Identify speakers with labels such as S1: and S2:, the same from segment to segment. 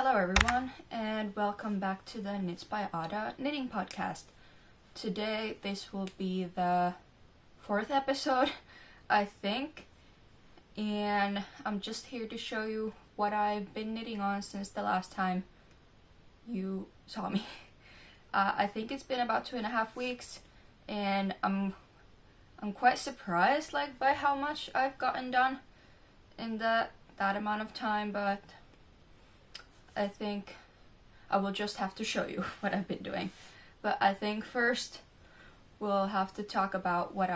S1: Hello everyone, and welcome back to the Knits by Ada knitting podcast. Today this will be the 4th episode, I think, and I'm just here to show you what I've been knitting on since the last time you saw me. I think it's been about 2.5 weeks, and I'm quite surprised by how much I've gotten done in that amount of time, but I think I will just have to show you what I've been doing. But I think first we'll have to talk about what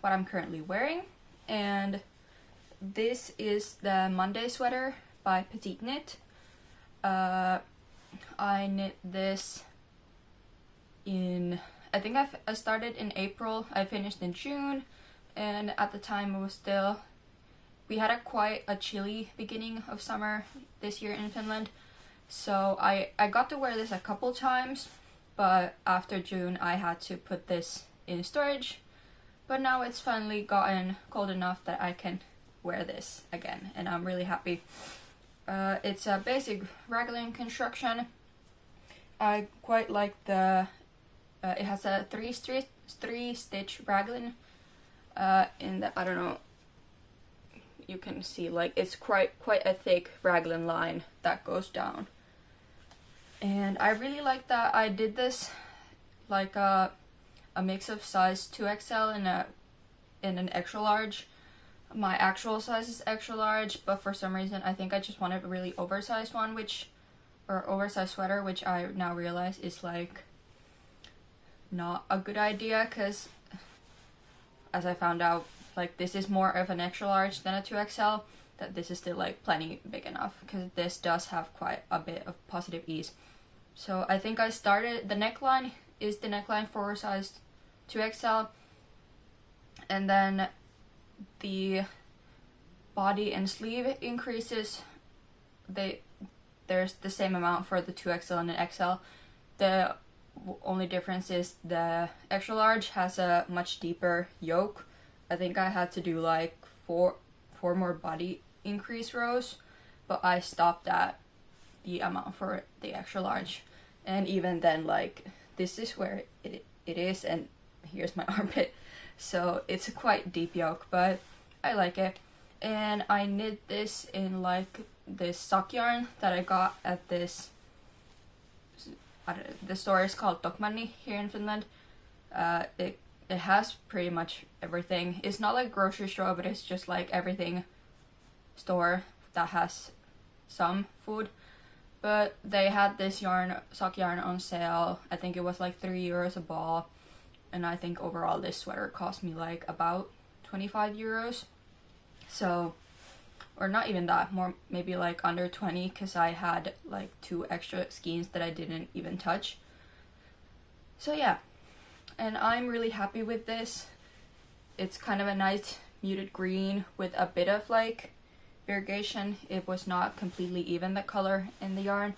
S1: I'm currently wearing. And this is the Monday sweater by Petite knit. I knit this I think I started in April, I finished in June, and at the time we had quite a chilly beginning of summer this year in Finland. So I got to wear this a couple times, but after June I had to put this in storage. But now it's finally gotten cold enough that I can wear this again, and I'm really happy. It's a basic raglan construction. I quite like it has a three stitch raglan in the, I don't know, you can see it's quite a thick raglan line that goes down. And I really like that I did this like a mix of size 2XL in an extra large. My actual size is extra large, but for some reason I think I just wanted a really oversized one, oversized sweater, which I now realize is not a good idea, because as I found out, this is more of an extra large than a 2XL, that this is still plenty big enough, because this does have quite a bit of positive ease. So I think the neckline is the neckline for size 2XL, and then the body and sleeve increases, there's the same amount for the 2XL and an XL. The only difference is the extra large has a much deeper yoke. I think I had to do four more body increase rows, but I stopped at the amount for the extra large. And even then, this is where it is, and here's my armpit. So it's a quite deep yoke, but I like it. And I knit this in this sock yarn that I got at this, the store is called Tokmanni here in Finland. It has pretty much everything. It's not like grocery store, but it's just everything store that has some food. But they had this sock yarn on sale. I think it was €3 a ball, and I think overall this sweater cost me about 25 euros. So, or not even that, more maybe under 20, because I had 2 extra skeins that I didn't even touch. So yeah, and I'm really happy with this. It's kind of a nice muted green with a bit of variegation. It was not completely even, the color in the yarn,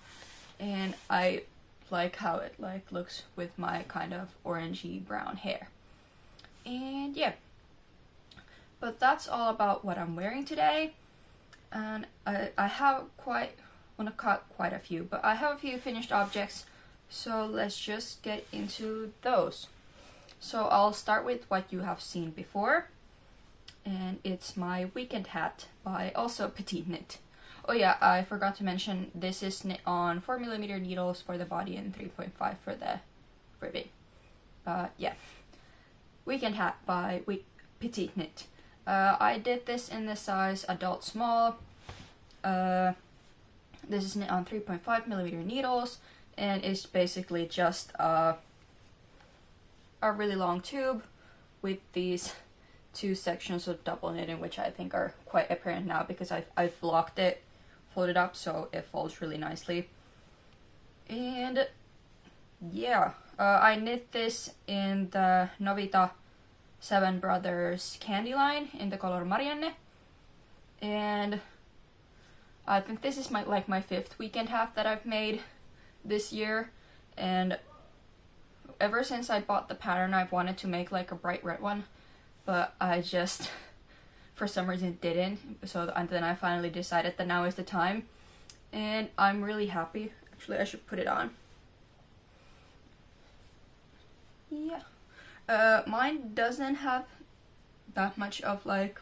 S1: and I like how it looks with my kind of orangey brown hair. And yeah, but that's all about what I'm wearing today. And I have cut quite a few, but I have a few finished objects, so let's just get into those. So I'll start with what you have seen before, and it's my weekend hat by also Petite knit. Oh yeah, I forgot to mention this is knit on 4mm needles for the body and 3.5 for the ribbing. Yeah, weekend hat by Petite knit. I did this in the size adult small. This is knit on 3.5mm needles, and it's basically just a really long tube with these 2 sections of double knitting, which I think are quite apparent now because I've blocked it, folded up, so it folds really nicely. And yeah, I knit this in the Novita 7 Brothers candy line in the color Marianne, and I think this is my 5th weekend hat that I've made this year, and ever since I bought the pattern I've wanted to make a bright red one, but I just for some reason didn't. So and then I finally decided that now is the time, and I'm really happy. Actually, I should put it on. Yeah. Mine doesn't have that much of like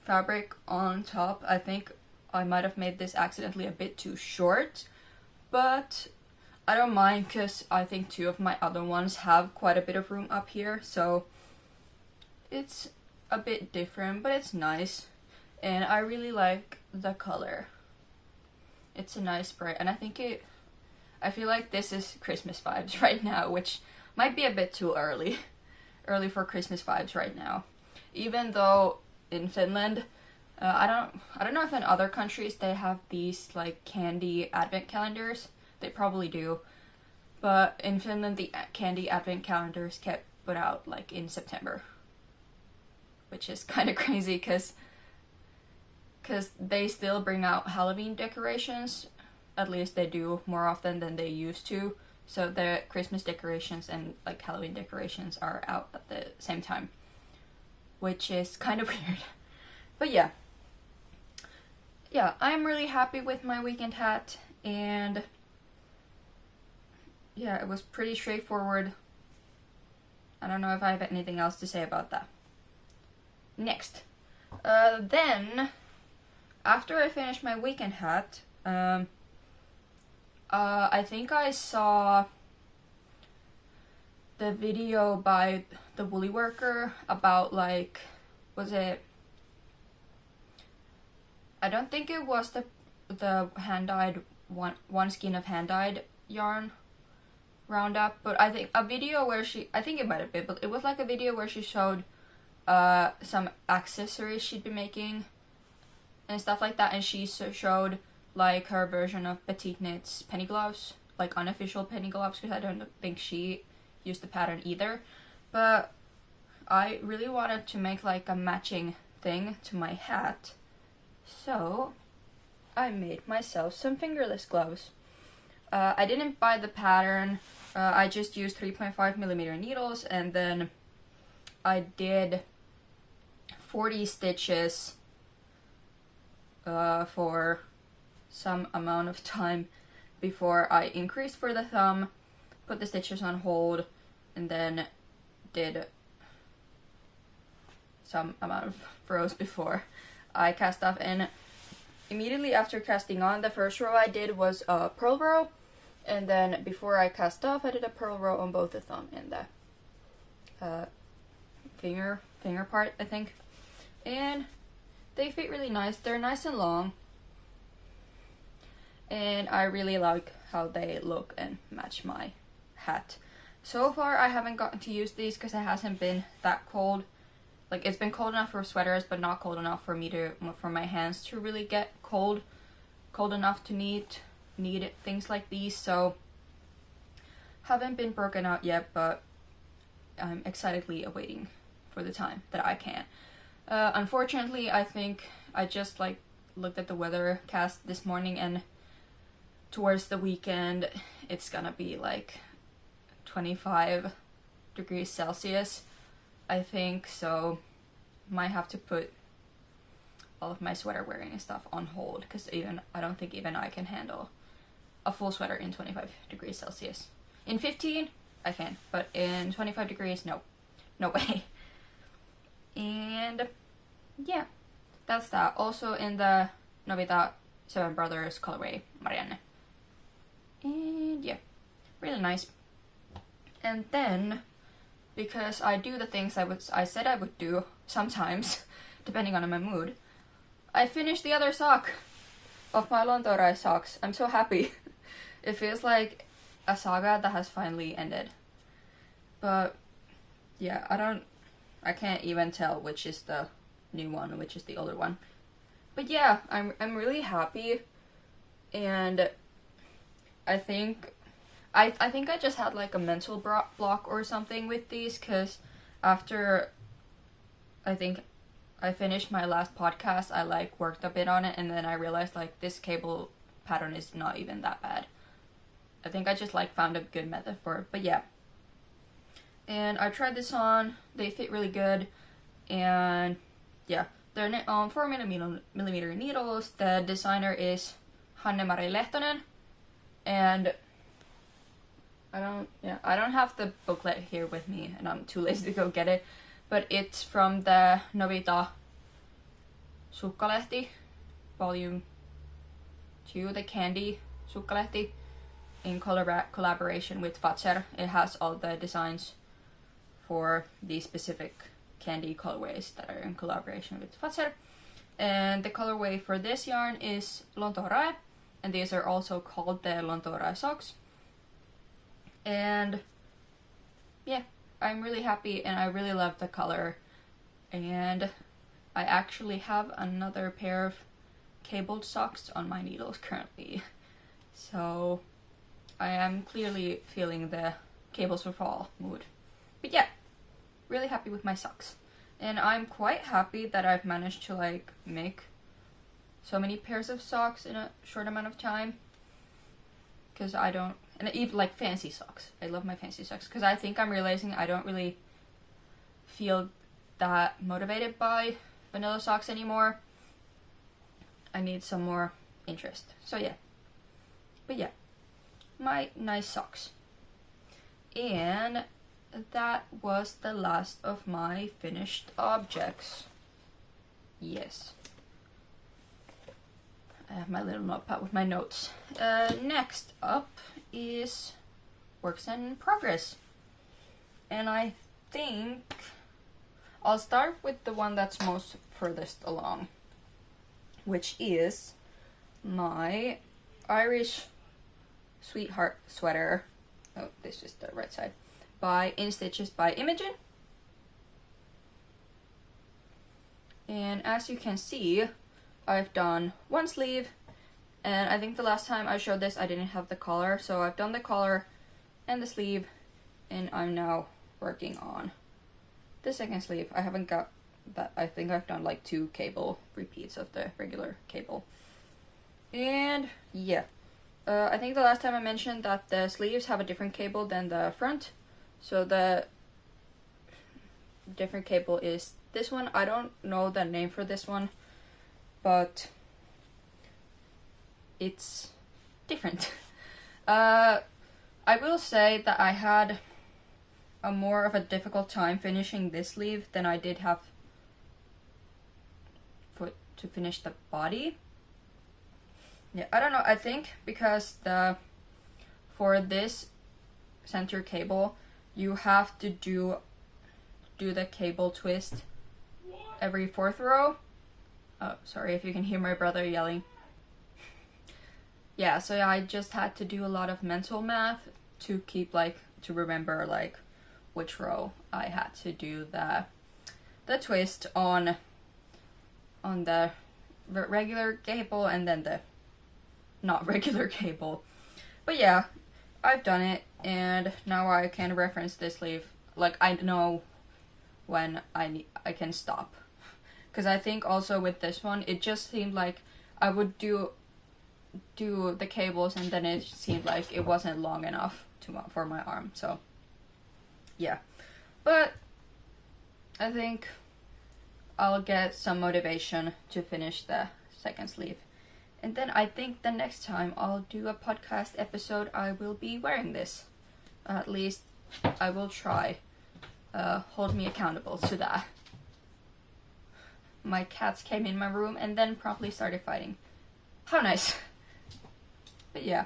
S1: fabric on top. I think I might have made this accidentally a bit too short, but I don't mind because I think two of my other ones have quite a bit of room up here, so it's a bit different, but it's nice, and I really like the color. It's a nice bright, and I feel like this is Christmas vibes right now, which might be a bit too early for Christmas vibes right now. Even though in Finland, I don't know if in other countries they have these like candy advent calendars. They probably do, but in Finland the candy advent calendars get put out like in September, which is kind of crazy because they still bring out Halloween decorations. At least they do more often than they used to. So the Christmas decorations and like Halloween decorations are out at the same time, which is kind of weird. But yeah, I'm really happy with my weekend hat, and yeah, it was pretty straightforward. I don't know if I have anything else to say about that. Next, then after I finished my weekend hat, I think I saw the video by the Woolly Worker about like, was it? I don't think it was the hand-dyed one skein of hand-dyed yarn roundup, but I think a video where I think it might have been, but it was like a video where she showed some accessories she'd been making and stuff like that, and she showed like her version of Petite Knit's penny gloves, like unofficial penny gloves, because I don't think she used the pattern either. But I really wanted to make like a matching thing to my hat, so I made myself some fingerless gloves. I didn't buy the pattern, I just used 3.5mm needles, and then I did 40 stitches for some amount of time before I increased for the thumb, put the stitches on hold, and then did some amount of rows before I cast off. And immediately after casting on, the first row I did was a purl row, and then before I cast off I did a purl row on both the thumb and the finger part, I think. And they fit really nice. They're nice and long, and I really like how they look and match my hat. So far I haven't gotten to use these because it hasn't been that cold. Like, it's been cold enough for sweaters, but not cold enough for my hands to really get cold enough to need things like these. So haven't been broken out yet, but I'm excitedly awaiting for the time that I can. Unfortunately, I think I just like looked at the weathercast this morning, and towards the weekend it's gonna be like 25 degrees Celsius, I think, so might have to put all of my sweater wearing and stuff on hold, because I don't think even I can handle a full sweater in 25 degrees Celsius. In 15 I can, but in 25 degrees, no way. And yeah, that's that. Also in the Novita Seven Brothers colorway, Marianne. And yeah, really nice. And then, because I do the things I said I would do sometimes, depending on my mood, I finished the other sock of my Lontoo Rae socks. I'm so happy. It feels like a saga that has finally ended. But yeah, I can't even tell which is the new one and which is the older one. But yeah, I'm really happy, and I think I just had like a mental block or something with these, because after I think I finished my last podcast, I like worked a bit on it, and then I realized like this cable pattern is not even that bad. I think I just like found a good method for it. But yeah, and I tried this on, they fit really good, and yeah, they're on 4mm needles. The designer is Hannemari Lehtonen, and I don't have the booklet here with me, and I'm too lazy to go get it, but it's from the Nobita Sukkalehti, volume 2, the candy Sukkalehti, in collaboration with Fatser. It has all the designs for these specific candy colorways that are in collaboration with Fatser. And the colorway for this yarn is Lontoo Rae, and these are also called the Lontoo Rae socks. And yeah, I'm really happy and I really love the color. And I actually have another pair of cabled socks on my needles currently. So I am clearly feeling the cables for fall mood. But yeah, really happy with my socks. And I'm quite happy that I've managed to like make so many pairs of socks in a short amount of time. Because I don't, and even like fancy socks. I love my fancy socks. Because I think I'm realizing I don't really feel that motivated by vanilla socks anymore. I need some more interest. So yeah. But yeah, my nice socks. And that was the last of my finished objects. Yes. I have my little notepad with my notes. Next up is works in progress. And I think I'll start with the one that's most furthest along, which is my Irish Sweetheart sweater. Oh, this is the right side. By In Stitches by Imogen. And as you can see, I've done one sleeve, and I think the last time I showed this I didn't have the collar, so I've done the collar and the sleeve, and I'm now working on the second sleeve. I haven't got that. I think I've done like 2 cable repeats of the regular cable. And yeah, I think the last time I mentioned that the sleeves have a different cable than the front. So the different cable is this one. I don't know the name for this one, but it's different. I will say that I had a more of a difficult time finishing this sleeve than I did have to finish the body. Yeah, I don't know. I think because for this center cable, you have to do the cable twist every 4th row. Oh, sorry if you can hear my brother yelling. Yeah, so I just had to do a lot of mental math to keep to remember which row I had to do the twist on the regular cable and then the not regular cable. But yeah, I've done it, and now I can reference this sleeve. I know when I can stop. Because I think also with this one, it just seemed like I would do the cables, and then it seemed like it wasn't long enough for my arm. So yeah, but I think I'll get some motivation to finish the second sleeve. And then I think the next time I'll do a podcast episode, I will be wearing this. At least I will try. Hold me accountable to that. My cats came in my room and then promptly started fighting. How nice. But yeah.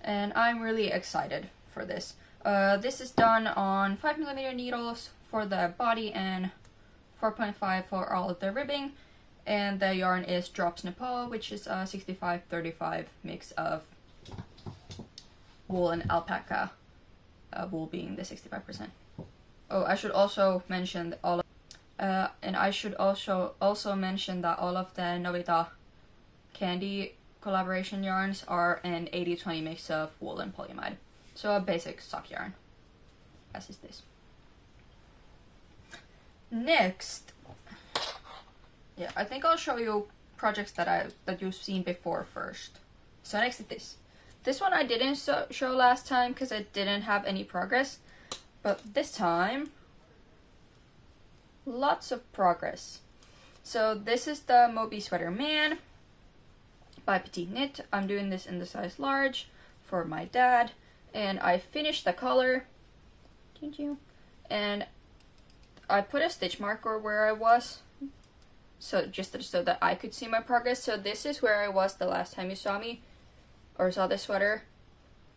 S1: And I'm really excited for this. This is done on 5mm needles for the body and 4.5 for all of the ribbing. And the yarn is Drops Nepal, which is a 65-35 mix of wool and alpaca, wool being the 65%. Oh, I should also mention that all of the Nobita candy collaboration yarns are an 80-20 mix of wool and polyamide. So a basic sock yarn, as is this. Next, yeah, I think I'll show you projects that you've seen before first. So next is this. This one I didn't show last time because I didn't have any progress, but this time, lots of progress. So this is the Moby Sweater Man, by Petite. I'm doing this in the size large for my dad, and I finished the color. And I put a stitch marker where I was, so just so that I could see my progress. So this is where I was the last time you saw me, or saw this sweater,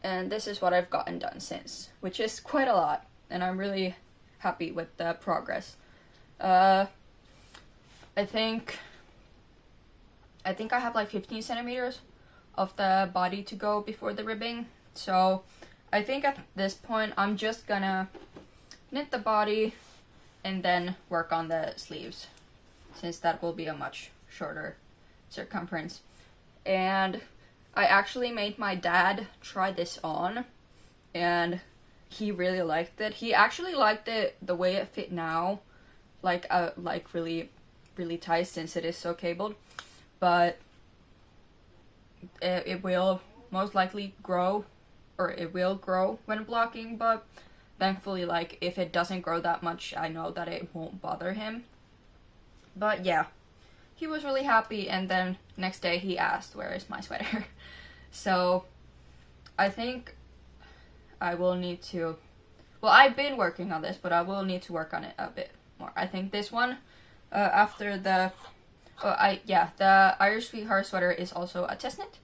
S1: and this is what I've gotten done since, which is quite a lot, and I'm really happy with the progress. I think I have like 15 centimeters of the body to go before the ribbing, so I think at this point I'm just gonna knit the body and then work on the sleeves, since that will be a much shorter circumference. And I actually made my dad try this on, and he really liked it. He actually liked it the way it fit now, like really, really tight, since it is so cabled. But it will most likely grow, or it will grow when blocking, but thankfully, like, if it doesn't grow that much, I know that it won't bother him. But yeah, he was really happy, and then next day he asked, where is my sweater? So I think I will need to, well, I've been working on this, but I will need to work on it a bit more. I think this one, after the, the Irish Sweetheart sweater is also a test knit,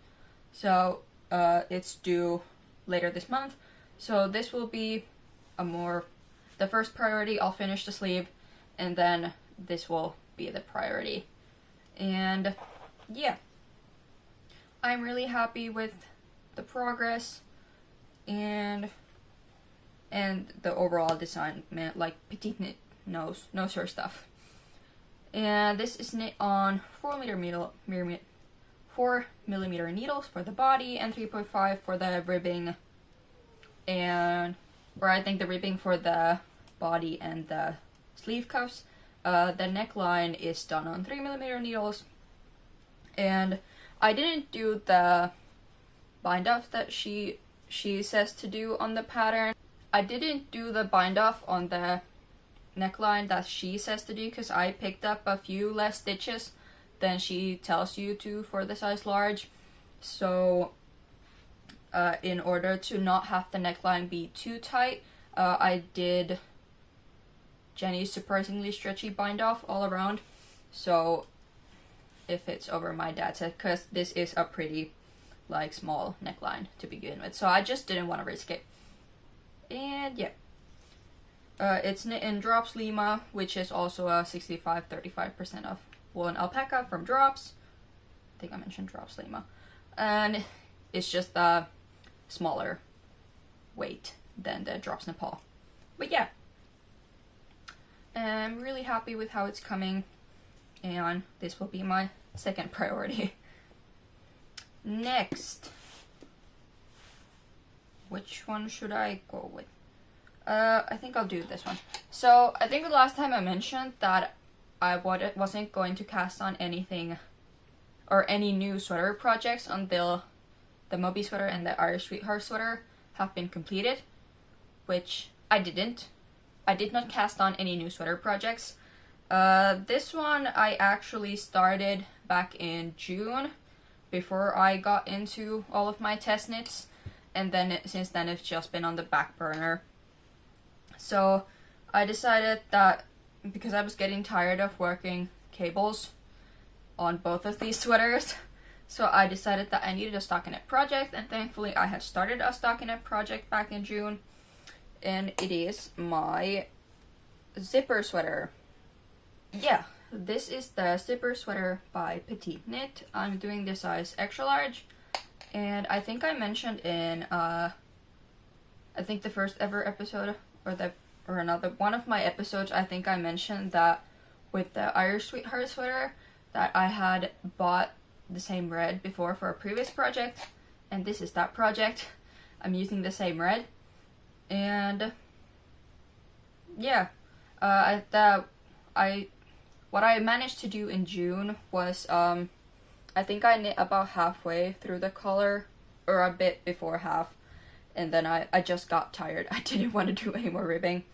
S1: so it's due later this month. So this will be the first priority. I'll finish the sleeve, and then this will be the priority. And yeah, I'm really happy with the progress and the overall design. Man, like, Petite knit knows her stuff. And this is knit on 4mm needles for the body and 3.5 for the ribbing, or I think the ribbing for the body and the sleeve cuffs. The neckline is done on 3mm needles, and I didn't do the bind off that she says to do on the pattern. I didn't do the bind off on the neckline that she says to do, because I picked up a few less stitches than she tells you to for the size large. So in order to not have the neckline be too tight, I did Jenny's surprisingly stretchy bind off all around, so if it's over my dad's head, because this is a pretty like small neckline to begin with, so I just didn't want to risk it. And yeah, it's knit in Drops Lima, which is also a 65-35% of woolen alpaca from Drops. I think I mentioned Drops Lima, and it's just a smaller weight than the Drops Nepal. But yeah, I'm really happy with how it's coming, and this will be my second priority. Next, which one should I go with? I think I'll do this one. So I think the last time I mentioned that I wasn't going to cast on anything or any new sweater projects until the Moby sweater and the Irish Sweetheart sweater have been completed, which I didn't. I did not cast on any new sweater projects. This one I actually started back in June, before I got into all of my test knits, and then since then it's just been on the back burner. So I decided that because I was getting tired of working cables on both of these sweaters, so I decided that I needed a stockinette project, and thankfully I had started a stockinette project back in June, and it is my zipper sweater. Yeah, this is the zipper sweater by Petite Knit. I'm doing the size extra large, and I think I mentioned in I think the first ever episode, or another one of my episodes, I think I mentioned that with the Irish Sweetheart sweater that I had bought the same red before for a previous project, and this is that project. I'm using the same red, and yeah, what I managed to do in June was I think I knit about halfway through the color, or a bit before half, and then I just got tired. I didn't want to do any more ribbing,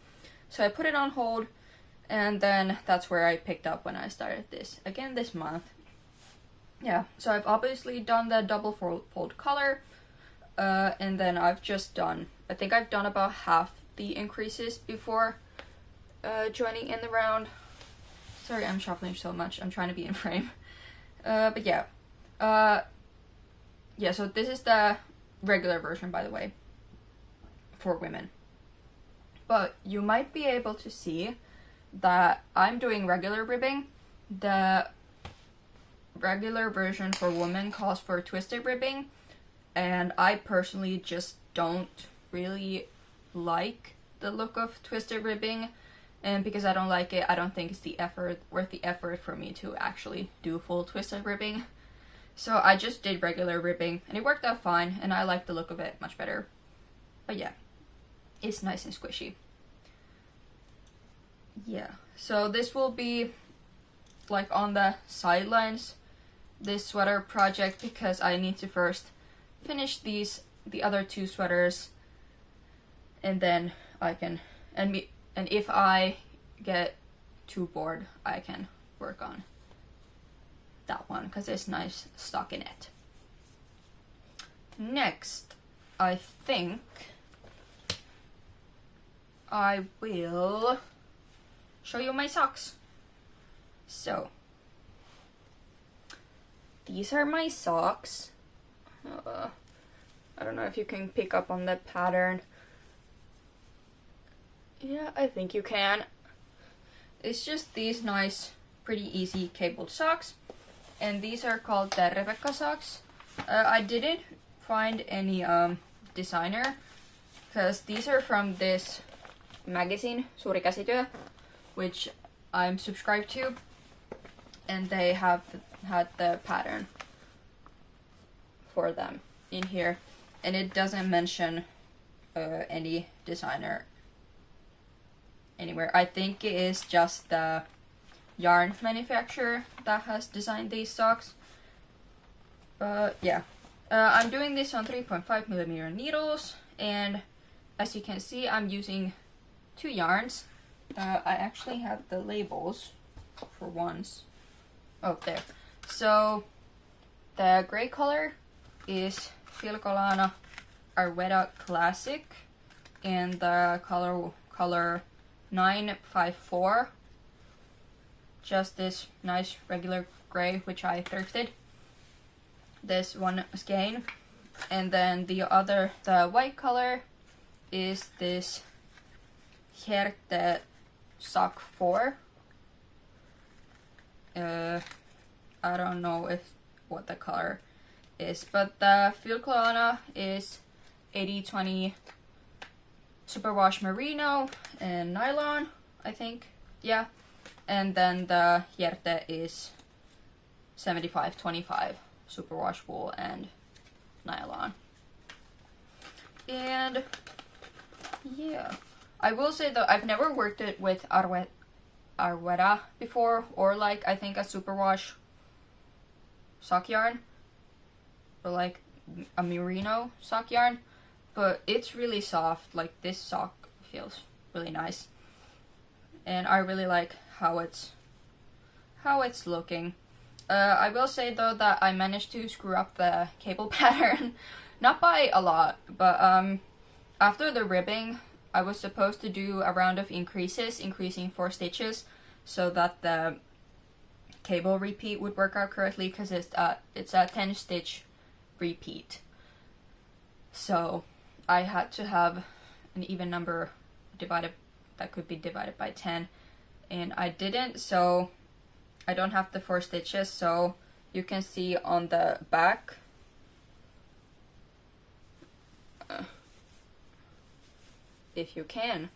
S1: so I put it on hold, and then that's where I picked up when I started this again this month. yeah, so I've obviously done the double fold collar, and then I've just done, I think I've done about half the increases before joining in the round. Sorry, I'm shuffling so much, I'm trying to be in frame. But yeah, yeah, so this is the regular version, by the way, for women. But you might be able to see that I'm doing regular ribbing. The regular version for women calls for twisted ribbing, and I personally just don't really like the look of twisted ribbing, and because I don't like it, I don't think it's worth the effort for me to actually do full twisted ribbing. So I just did regular ribbing, and it worked out fine, and I like the look of it much better. But yeah, it's nice and squishy. Yeah, so this will be like on the sidelines, this sweater project, because I need to first finish the other two sweaters, and then I can, and if I get too bored, I can work on that one because it's nice stockinette. Next, I think I will show you my socks. So these are my socks. I don't know if you can pick up on the pattern. Yeah, I think you can. It's just these nice, pretty easy cabled socks. And these are called the Rebekka socks. I didn't find any designer, because these are from this magazine, Suuri Käsityö, which I'm subscribed to. And they have had the pattern for them in here. And it doesn't mention any designer anywhere. I think it is just the yarn manufacturer that has designed these socks. But yeah, I'm doing this on 3.5mm needles, and as you can see, I'm using 2 yarns. I actually have the labels for once. Oh, there. So the gray color is Filcolana Arveda Classic, and the color 954, just this nice regular gray, which I thrifted. This one skein, and then the white color is this Hjerte Sock 4. I don't know what the color is, but the Filcolana is 80/20 superwash merino and nylon, I think. Yeah. And then the Hjerte is 75/25 superwash wool and nylon. And yeah, I will say though, I've never worked it with Arveda before, or like I think a superwash sock yarn, or like a merino sock yarn, but it's really soft. Like this sock feels really nice, and I really like how it's looking. I will say though that I managed to screw up the cable pattern, not by a lot, but after the ribbing, I was supposed to do a round of increasing 4 stitches, so that the cable repeat would work out correctly, because it's a 10 stitch repeat. So I had to have an even number that could be divided by 10, and I didn't, so I don't have the 4 stitches. So you can see on the back, if you can,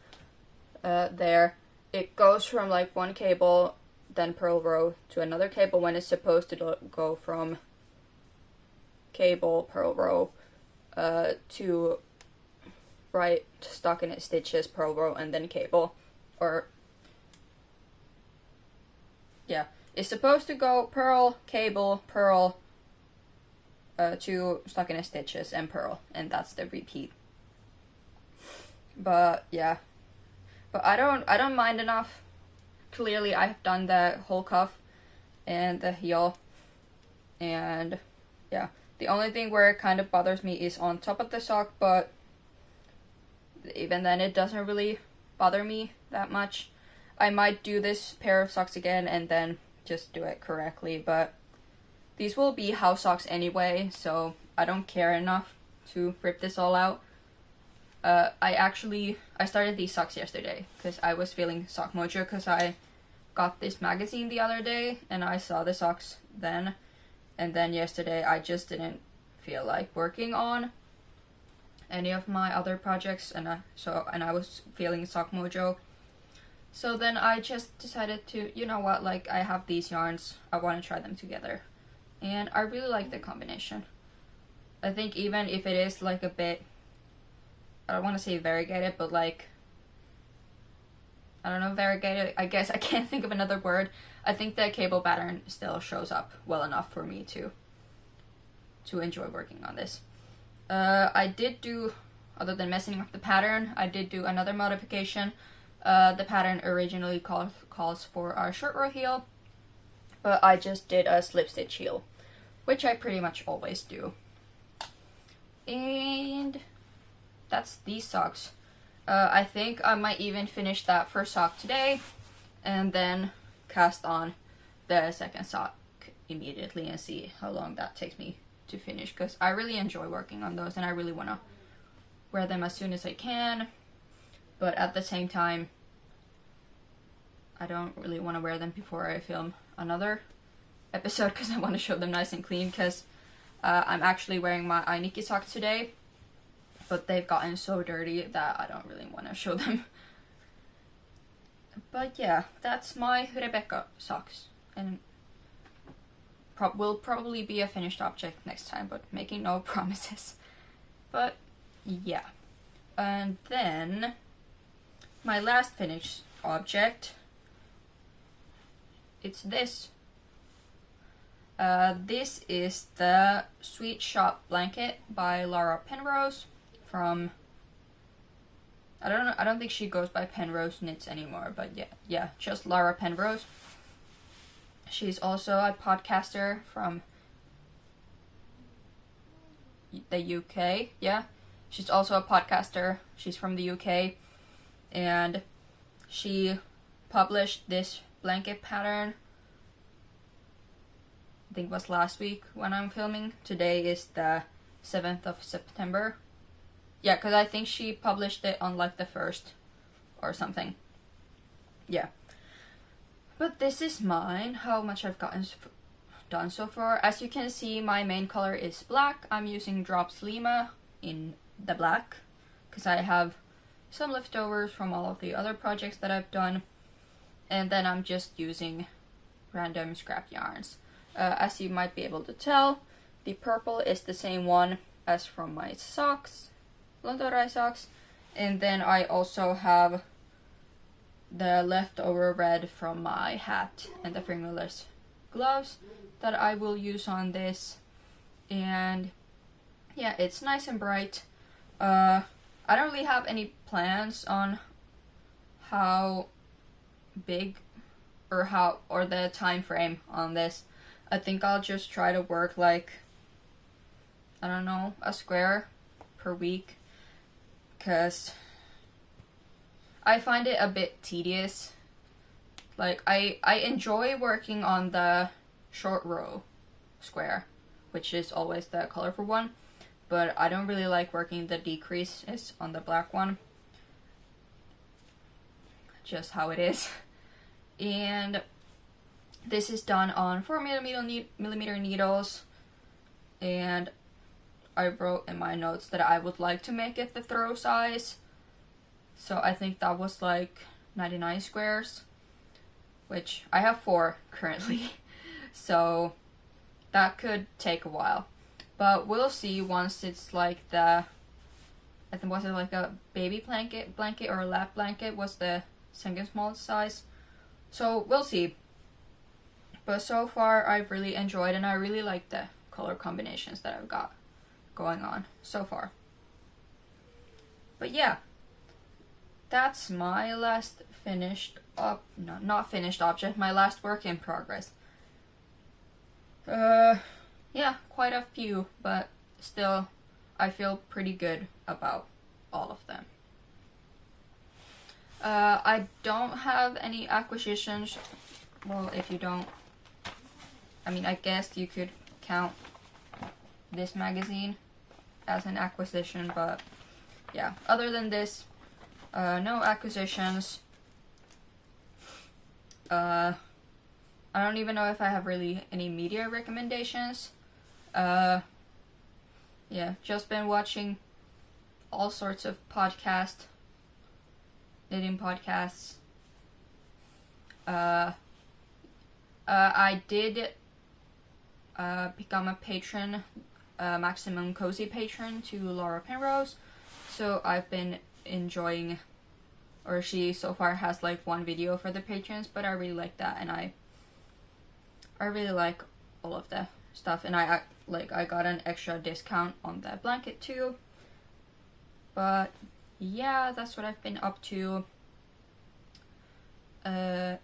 S1: there, it goes from like one cable, then purl row, to another cable, when it's supposed to go from cable, purl row, to right stockinette stitches, purl row, and then cable. Or yeah, it's supposed to go purl, cable, purl, 2 stockinette stitches, and purl, and that's the repeat. But yeah, but I don't mind enough. Clearly I've done the whole cuff and the heel, And yeah, the only thing where it kind of bothers me is on top of the sock, but even then it doesn't really bother me that much. I might do this pair of socks again and then just do it correctly, but these will be house socks anyway, so I don't care enough to rip this all out. I started these socks yesterday because I was feeling sock mojo because I got this magazine the other day and I saw the socks then, and then yesterday I just didn't feel like working on any of my other projects, and I was feeling sock mojo. So then I just decided to, you know what, like I have these yarns, I want to try them together. And I really like the combination. I think even if it is like a bit, I don't want to say variegated, but like, I don't know, variegated, I guess I can't think of another word. I think the cable pattern still shows up well enough for me to enjoy working on this. I did do, other than messing up the pattern, I did do another modification. The pattern originally calls for a short row heel, but I just did a slip stitch heel, which I pretty much always do. And that's these socks. I think I might even finish that first sock today and then cast on the second sock immediately and see how long that takes me to finish, because I really enjoy working on those and I really want to wear them as soon as I can, but at the same time I don't really want to wear them before I film another episode because I want to show them nice and clean, because I'm actually wearing my Ainiki socks today, but they've gotten so dirty that I don't really want to show them. But yeah, that's my Rebekka socks, and will probably be a finished object next time, but making no promises. But yeah, and then my last finished object, it's this. This is the Sweet Shop blanket by Laura Penrose from, I don't think she goes by Penrose Knits anymore, but yeah, just Laura Penrose. She's also a podcaster from the UK, yeah. She's also a podcaster. She's from the UK, and she published this blanket pattern, I think it was last week when I'm filming. Today is the 7th of September. Yeah, because I think she published it on like the 1st or something. Yeah. But this is mine, how much I've gotten done so far. As you can see, my main color is black. I'm using Drops Lima in the black because I have some leftovers from all of the other projects that I've done. And then I'm just using random scrap yarns. As you might be able to tell, the purple is the same one as from my socks, Lontoo Rae socks. And then I also have the leftover red from my hat and the Fingerless Gloves that I will use on this. And yeah, it's nice and bright. I don't really have any plans on how big or the time frame on this. I think I'll just try to work like, I don't know, a square per week, because I find it a bit tedious. Like, I enjoy working on the short row square, which is always the colorful one, but I don't really like working the decreases on the black one. Just how it is. And this is done on 4mm needles, and I wrote in my notes that I would like to make it the throw size. So I think that was like 99 squares, which I have 4 currently. So that could take a while. But we'll see once it's like the, I think was it like a baby blanket or a lap blanket was the second smallest size. So we'll see. But so far I've really enjoyed, and I really like the color combinations that I've got going on so far. But yeah, that's my last finished not finished object, my last work in progress. yeah, quite a few, but still I feel pretty good about all of them. I don't have any acquisitions. Well, if you don't, I mean, I guess you could count this magazine as an acquisition, but yeah, other than this, no acquisitions. I don't even know if I have really any media recommendations. Yeah, just been watching all sorts of podcasts, knitting podcasts. I did become a patron, maximum cozy patron to Laura Penrose, so I've been enjoying, or she so far has like one video for the patrons, but I really like that, and I really like all of the stuff, and I got an extra discount on the blanket too. But yeah, that's what I've been up to. Yeah,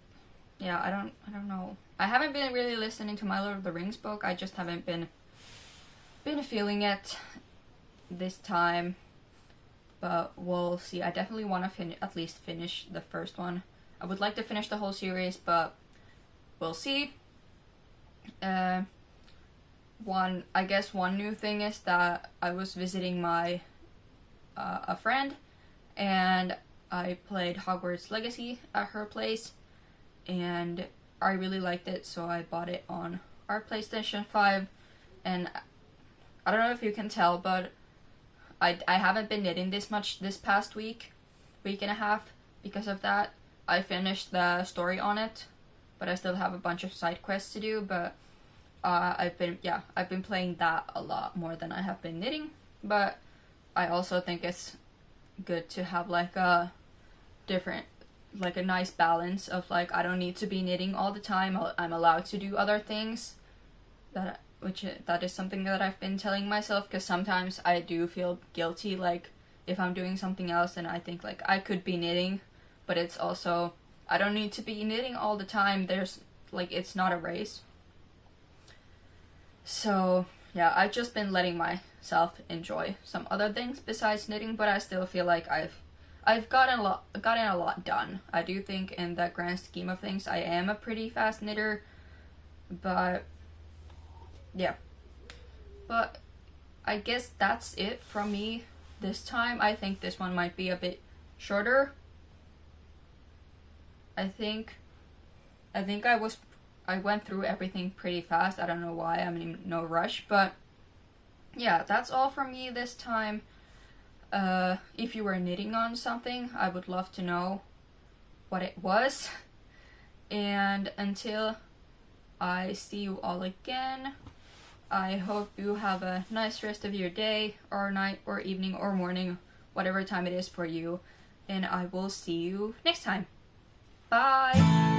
S1: I don't know. I haven't been really listening to my Lord of the Rings book. I just haven't been feeling it this time. But we'll see. I definitely want to at least finish the first one. I would like to finish the whole series, but we'll see. I guess one new thing is that I was visiting my a friend, and I played Hogwarts Legacy at her place, and I really liked it, so I bought it on our PlayStation 5, and I don't know if you can tell, but I haven't been knitting this much this past week and a half because of that. I finished the story on it, but I still have a bunch of side quests to do, but I've been playing that a lot more than I have been knitting, but I also think it's good to have like a different, like a nice balance of like, I don't need to be knitting all the time. I'm allowed to do other things. That is something that I've been telling myself, because sometimes I do feel guilty, like if I'm doing something else and I think like I could be knitting, but it's also, I don't need to be knitting all the time. There's like, it's not a race. So yeah, I've just been letting myself enjoy some other things besides knitting, but I still feel like I've gotten a lot done. I do think in the grand scheme of things I am a pretty fast knitter, but yeah. But I guess that's it from me this time. I think this one might be a bit shorter. I think I went through everything pretty fast. I don't know why. I'm in no rush, but yeah, that's all from me this time. If you were knitting on something, I would love to know what it was. And until I see you all again, I hope you have a nice rest of your day, or night, or evening, or morning, whatever time it is for you. And I will see you next time. Bye!